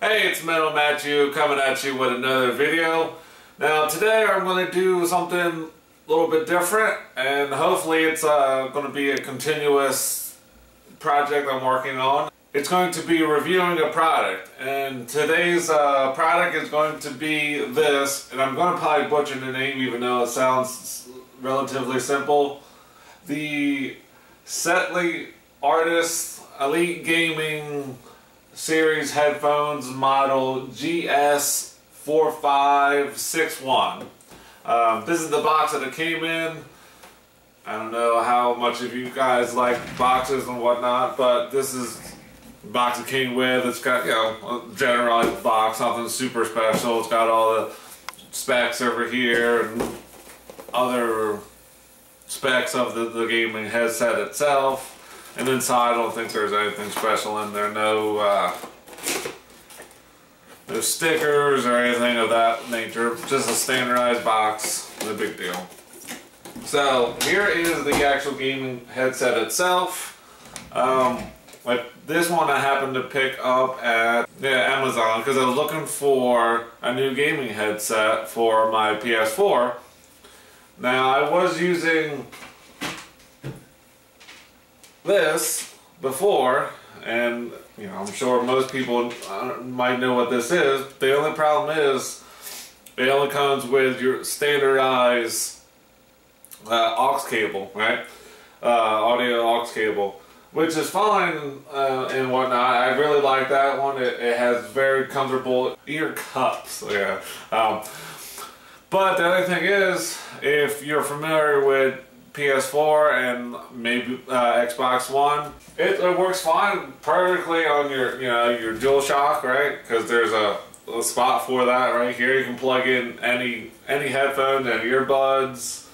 Hey, it's Metal Matthew coming at you with another video. Now today I'm going to do something a little bit different, and hopefully it's going to be a continuous project I'm working on. It's going to be reviewing a product, and today's product is going to be this, and I'm going to probably butcher the name even though it sounds relatively simple. The Sentey Artix Elite Gaming Series headphones model Gs-4561. This is the box that it came in. I don't know how much of you guys like boxes and whatnot, but this is the box it came with. It's got, you know, a generalized box, nothing super special. It's got all the specs over here and other specs of the gaming headset itself. And inside, I don't think there's anything special in there. No stickers or anything of that nature. Just a standardized box. No big deal. So here is the actual gaming headset itself. Like this one, I happened to pick up at Amazon because I was looking for a new gaming headset for my PS4. Now I was using this before, and you know, I'm sure most people might know what this is. The only problem is it only comes with your standardized aux cable, right? Audio aux cable, which is fine and whatnot. I really like that one. It has very comfortable ear cups. Yeah. But the other thing is, if you're familiar with PS4 and maybe Xbox One, it works fine perfectly on your, your DualShock, right? Because there's a spot for that right here. You can plug in any headphones and earbuds,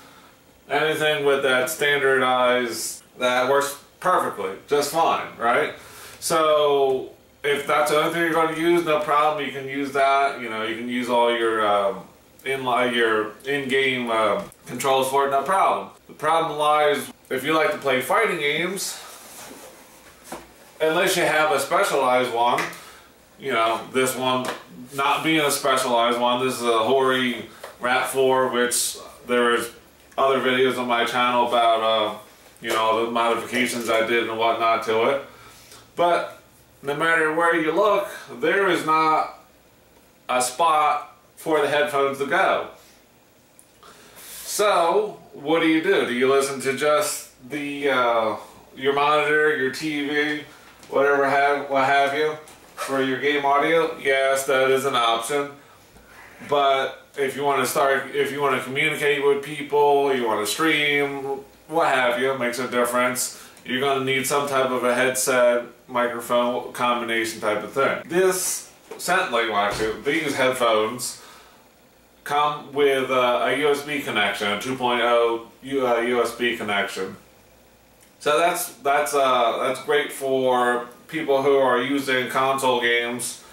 anything with that standardized, that works perfectly, just fine, right? So if that's the only thing you're going to use, no problem. You can use that. You know, you can use all your in-game controls for it, no problem. The problem lies if you like to play fighting games, unless you have a specialized one. You know, this one not being a specialized one, this is a Hori Rap 4, which there is other videos on my channel about, you know, the modifications I did and whatnot to it. But no matter where you look, there is not a spot for the headphones to go. So what do? Do you listen to just the your monitor, your TV, whatever what have you, for your game audio? Yes, that is an option. But if you want to communicate with people, you want to stream, what have you, it makes a difference. You're going to need some type of a headset, microphone combination type of thing. This Sentey, actually, these headphones come with a USB connection, a 2.0 USB connection. So that's great for people who are using console games.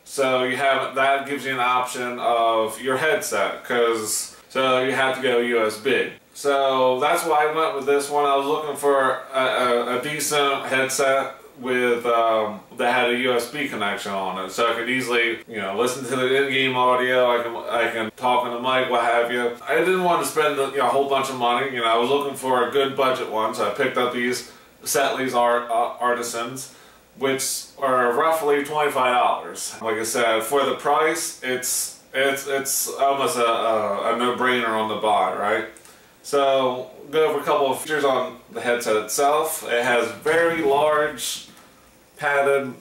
So that gives you an option of your headset, so you have to go USB. So that's why I went with this one. I was looking for a decent headset with that had a USB connection on it, so I could easily, you know, listen to the in-game audio. I can talk on the mic, what have you. I didn't want to spend a whole bunch of money. You know, I was looking for a good budget one, so I picked up these Sentey Artisans, which are roughly $25. Like I said, for the price, it's almost a no-brainer on the buy, right? So go over a couple of features on the headset itself. It has very large padded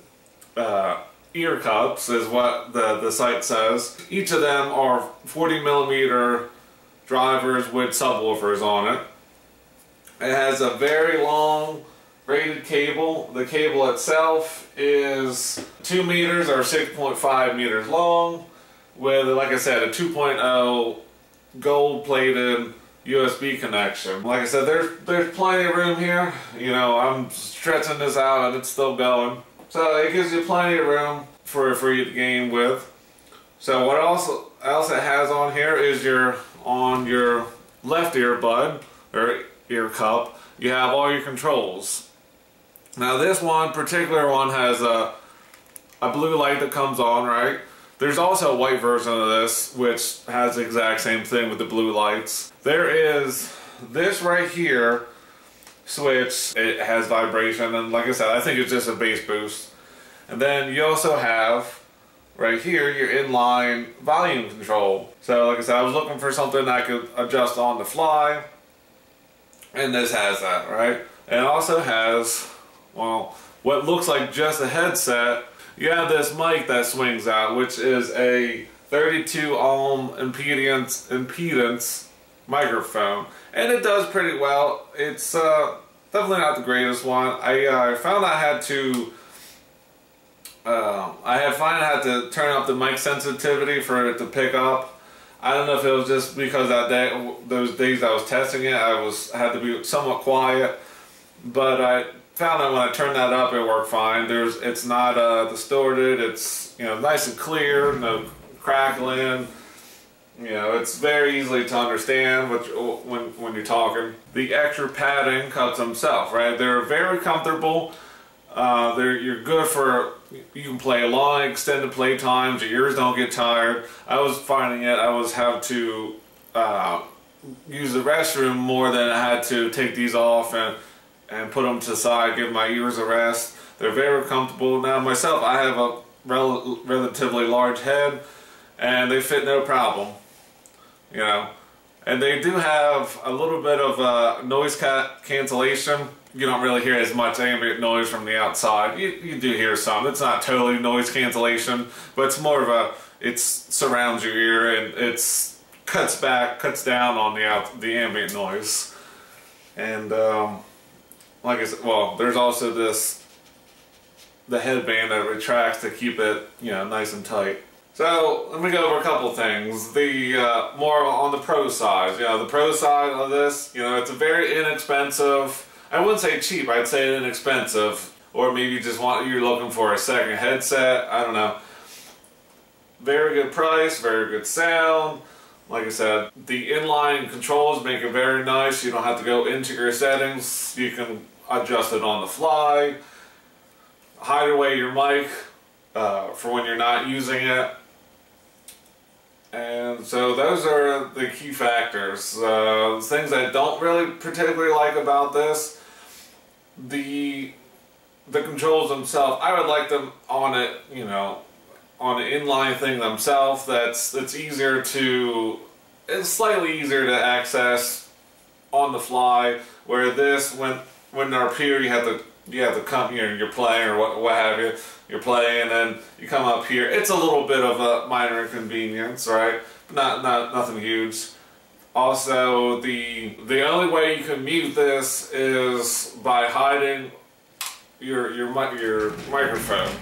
ear cups, is what the site says. Each of them are 40mm drivers with subwoofers on it. It has a very long braided cable. The cable itself is 2 meters or 6.5 meters long, with, like I said, a 2.0 gold-plated USB connection. Like I said, there's plenty of room here. You know, I'm stretching this out and it's still going. So it gives you plenty of room for you to game with. So what else it has on here is on your left earbud or ear cup, you have all your controls. Now this particular one has a a blue light that comes on, right? There's also a white version of this, which has the exact same thing with the blue lights. There is this right here switch. It has vibration, and like I said, I think it's just a bass boost. And then you also have right here your inline volume control. So like I said, I was looking for something I could adjust on the fly, and this has that, right? And it also has, well, what looks like just a headset. You have this mic that swings out, which is a 32 ohm impedance microphone, and it does pretty well. It's definitely not the greatest one. I found I had to turn up the mic sensitivity for it to pick up. I don't know if it was just because those days I was testing it, I had to be somewhat quiet, but I found that when I turned that up, it worked fine. It's not distorted. It's, you know, nice and clear, no crackling. You know, it's very easy to understand when you're talking. The extra padding cuts themselves, right? They're very comfortable. You're good for, you can play along, extended play times. Your ears don't get tired. I was finding it. I was having to use the restroom more than I had to take these off and put them to the side, give my ears a rest. They're very comfortable. Now myself, I have a relatively large head, and they fit no problem, you know. And they do have a little bit of noise cancellation. You don't really hear as much ambient noise from the outside. You do hear some. It's not totally noise cancellation, but it's more of it surrounds your ear, and it's cuts down on the ambient noise. And like I said, well, there's also the headband that retracts to keep it, you know, nice and tight. So let me go over a couple things. The more on the pro side. You know, the pro side of this, you know, it's a very inexpensive. I wouldn't say cheap. I'd say inexpensive, or maybe you're looking for a second headset. I don't know. Very good price, very good sound. Like I said, the inline controls make it very nice. You don't have to go into your settings. You can adjust it on the fly. Hide away your mic for when you're not using it. And so those are the key factors. Things I don't really particularly like about this. The controls themselves, I would like them on it, you know, on an inline thing themselves. That's easier to, it's slightly easier to access on the fly. Where this, when they're up here, you have to come here, you're playing or what have you. You're playing, and then you come up here. It's a little bit of a minor inconvenience, right? Nothing huge. Also, the only way you can mute this is by hiding your microphone.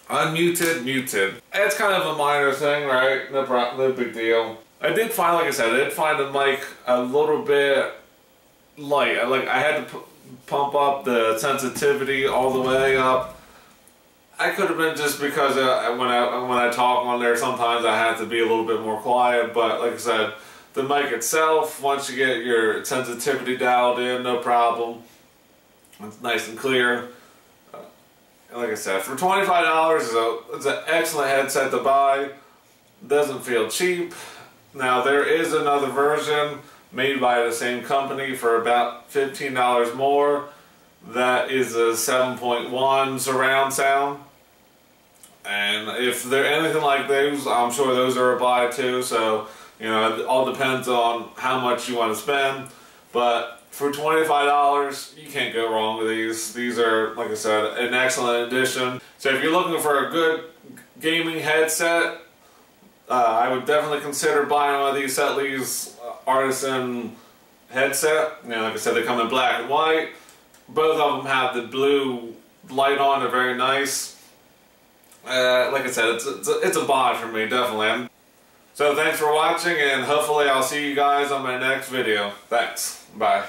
Unmuted, muted. It's kind of a minor thing, right? No big deal. I did find, like I said, the mic a little bit light. I had to pump up the sensitivity all the way up. I could have been just because when I talk on there, sometimes I have to be a little bit more quiet. But like I said, the mic itself, once you get your sensitivity dialed in, no problem. It's nice and clear. And like I said, for $25, it's an excellent headset to buy. Doesn't feel cheap. Now there is another version made by the same company for about $15 more. That is a 7.1 surround sound. And if they're anything like those, I'm sure those are a buy too. So, you know, it all depends on how much you want to spend. But for $25, you can't go wrong with these. These are, like I said, an excellent addition. So if you're looking for a good gaming headset, I would definitely consider buying one of these Sentey Artix headset. You know, like I said, they come in black and white. Both of them have the blue light on. They're very nice. Like I said, it's a buy for me, definitely. So thanks for watching, and hopefully I'll see you guys on my next video. Thanks. Bye.